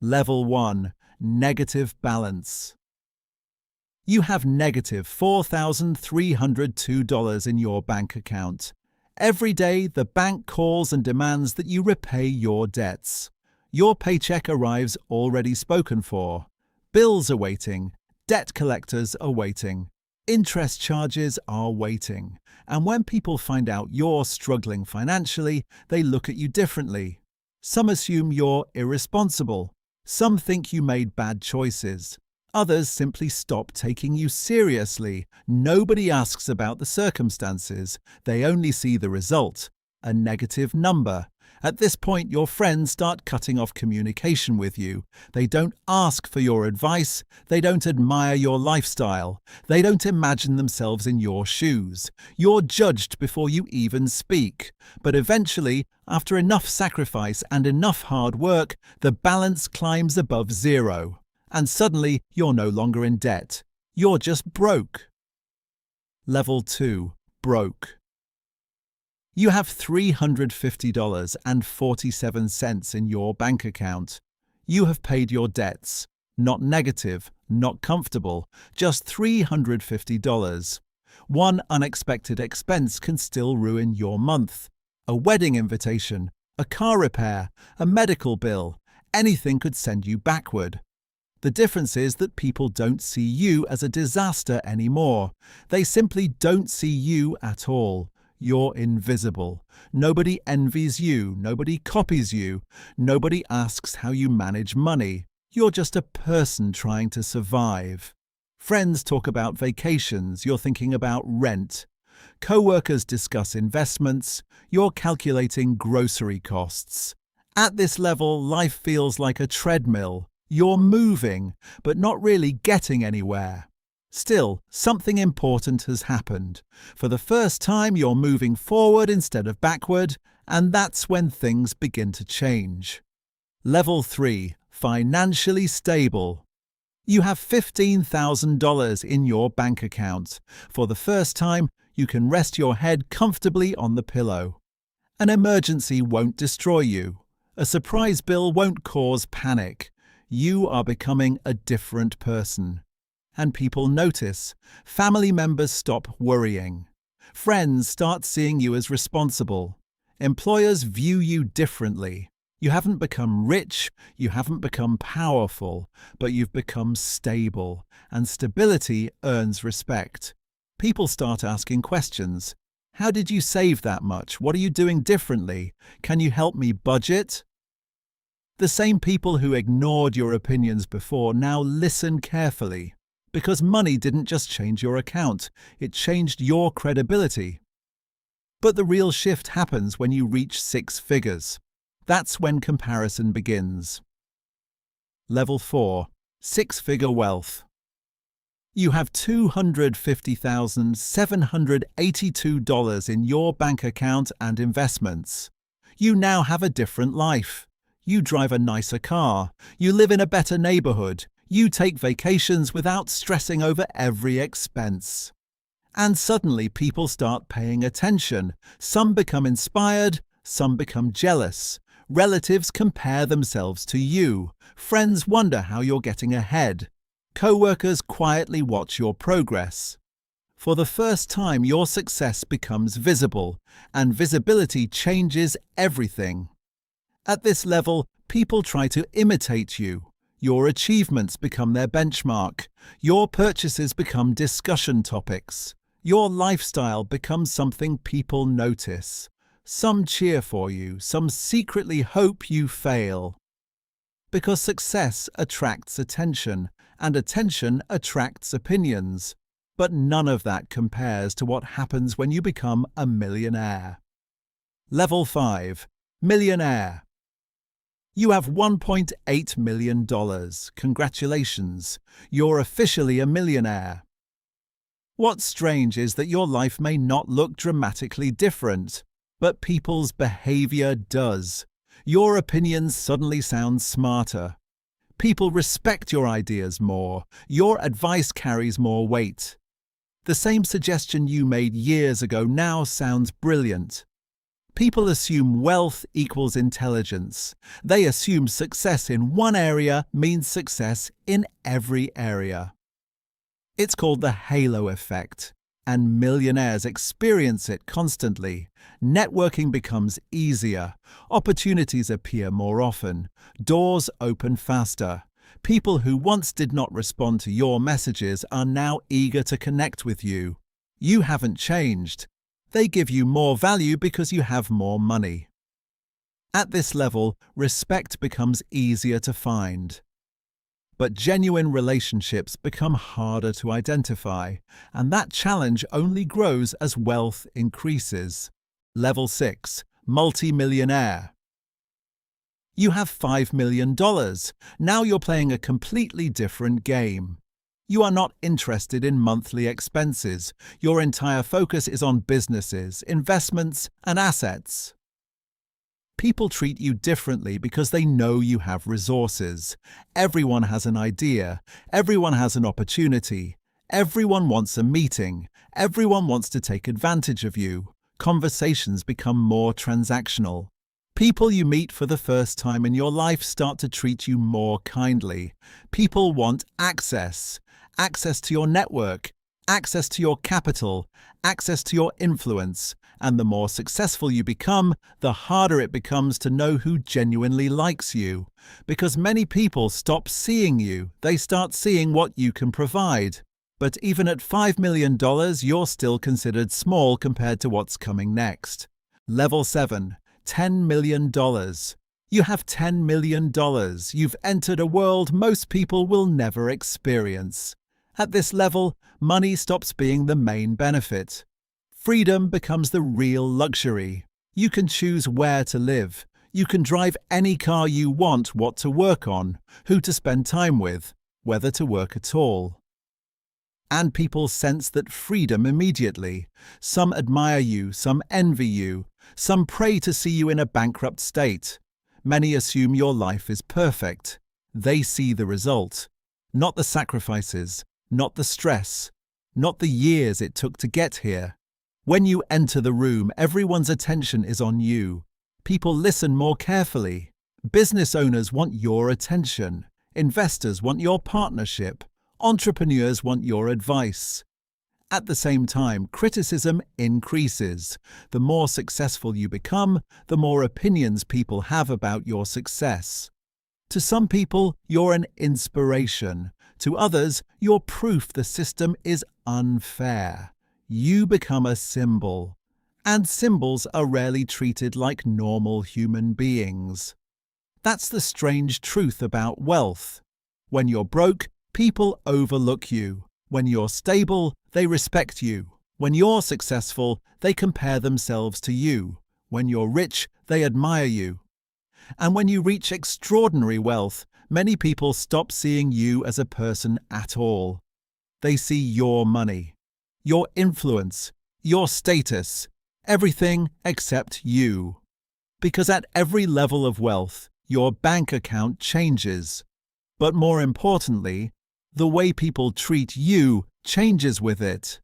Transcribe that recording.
Level 1. Negative balance. You have negative $4,302 in your bank account. Every day, the bank calls and demands that you repay your debts. Your paycheck arrives already spoken for. Bills are waiting. Debt collectors are waiting. Interest charges are waiting. And when people find out you're struggling financially, they look at you differently. Some assume you're irresponsible. Some think you made bad choices. Others simply stop taking you seriously. Nobody asks about the circumstances. They only see the result, a negative number. At this point, your friends start cutting off communication with you. They don't ask for your advice. They don't admire your lifestyle. They don't imagine themselves in your shoes. You're judged before you even speak. But eventually, after enough sacrifice and enough hard work, the balance climbs above zero. And suddenly, you're no longer in debt. You're just broke. Level 2. Broke. You have $350.47 in your bank account. You have paid your debts. Not negative, not comfortable, just $350. One unexpected expense can still ruin your month. A wedding invitation, a car repair, a medical bill, anything could send you backward. The difference is that people don't see you as a disaster anymore. They simply don't see you at all. You're invisible. Nobody envies you. Nobody copies you. Nobody asks how you manage money. You're just a person trying to survive. Friends talk about vacations. You're thinking about rent. Co-workers discuss investments. You're calculating grocery costs. At this level, life feels like a treadmill. You're moving, but not really getting anywhere. Still, something important has happened. For the first time, you're moving forward instead of backward, and that's when things begin to change. Level 3. Financially stable. You have $15,000 in your bank account. For the first time, you can rest your head comfortably on the pillow. An emergency won't destroy you. A surprise bill won't cause panic. You are becoming a different person. And people notice. Family members stop worrying. Friends start seeing you as responsible. Employers view you differently. You haven't become rich, you haven't become powerful, but you've become stable, and stability earns respect. People start asking questions. How did you save that much? What are you doing differently? Can you help me budget? The same people who ignored your opinions before now listen carefully. Because money didn't just change your account, it changed your credibility. But the real shift happens when you reach 6 figures. That's when comparison begins. Level 4. 6-figure wealth. You have $250,782 in your bank account and investments. You now have a different life. You drive a nicer car. You live in a better neighborhood. You take vacations without stressing over every expense. And suddenly people start paying attention. Some become inspired, some become jealous. Relatives compare themselves to you. Friends wonder how you're getting ahead. Co-workers quietly watch your progress. For the first time, your success becomes visible, and visibility changes everything. At this level, people try to imitate you. Your achievements become their benchmark. Your purchases become discussion topics. Your lifestyle becomes something people notice. Some cheer for you, some secretly hope you fail. Because success attracts attention, and attention attracts opinions. But none of that compares to what happens when you become a millionaire. Level 5. Millionaire. You have $1.8 million. Congratulations, you're officially a millionaire. What's strange is that your life may not look dramatically different, but people's behavior does. Your opinions suddenly sound smarter. People respect your ideas more. Your advice carries more weight. The same suggestion you made years ago now sounds brilliant. People assume wealth equals intelligence. They assume success in one area means success in every area. It's called the halo effect, and millionaires experience it constantly. Networking becomes easier, opportunities appear more often, doors open faster. People who once did not respond to your messages are now eager to connect with you. You haven't changed. They give you more value because you have more money. At this level, respect becomes easier to find. But genuine relationships become harder to identify, and that challenge only grows as wealth increases. Level 6. Multi-Millionaire. You have $5 million. Now you're playing a completely different game. You are not interested in monthly expenses. Your entire focus is on businesses, investments, and assets. People treat you differently because they know you have resources. Everyone has an idea. Everyone has an opportunity. Everyone wants a meeting. Everyone wants to take advantage of you. Conversations become more transactional. People you meet for the first time in your life start to treat you more kindly. People want access. Access to your network, access to your capital, access to your influence. And the more successful you become, the harder it becomes to know who genuinely likes you. Because many people stop seeing you, they start seeing what you can provide. But even at $5 million, you're still considered small compared to what's coming next. Level 7. $10 million. You have $10 million. You've entered a world most people will never experience. At this level, money stops being the main benefit. Freedom becomes the real luxury. You can choose where to live. You can drive any car you want, what to work on, who to spend time with, whether to work at all. And people sense that freedom immediately. Some admire you, some envy you, some pray to see you in a bankrupt state. Many assume your life is perfect. They see the result, not the sacrifices, not the stress, not the years it took to get here. When you enter the room, everyone's attention is on you. People listen more carefully. Business owners want your attention. Investors want your partnership. Entrepreneurs want your advice. At the same time, criticism increases. The more successful you become, the more opinions people have about your success. To some people, you're an inspiration. To others, you're proof the system is unfair. You become a symbol. And symbols are rarely treated like normal human beings. That's the strange truth about wealth. When you're broke, people overlook you. When you're stable, they respect you. When you're successful, they compare themselves to you. When you're rich, they admire you. And when you reach extraordinary wealth, many people stop seeing you as a person at all. They see your money, your influence, your status, everything except you. Because at every level of wealth, your bank account changes. But more importantly, the way people treat you changes with it.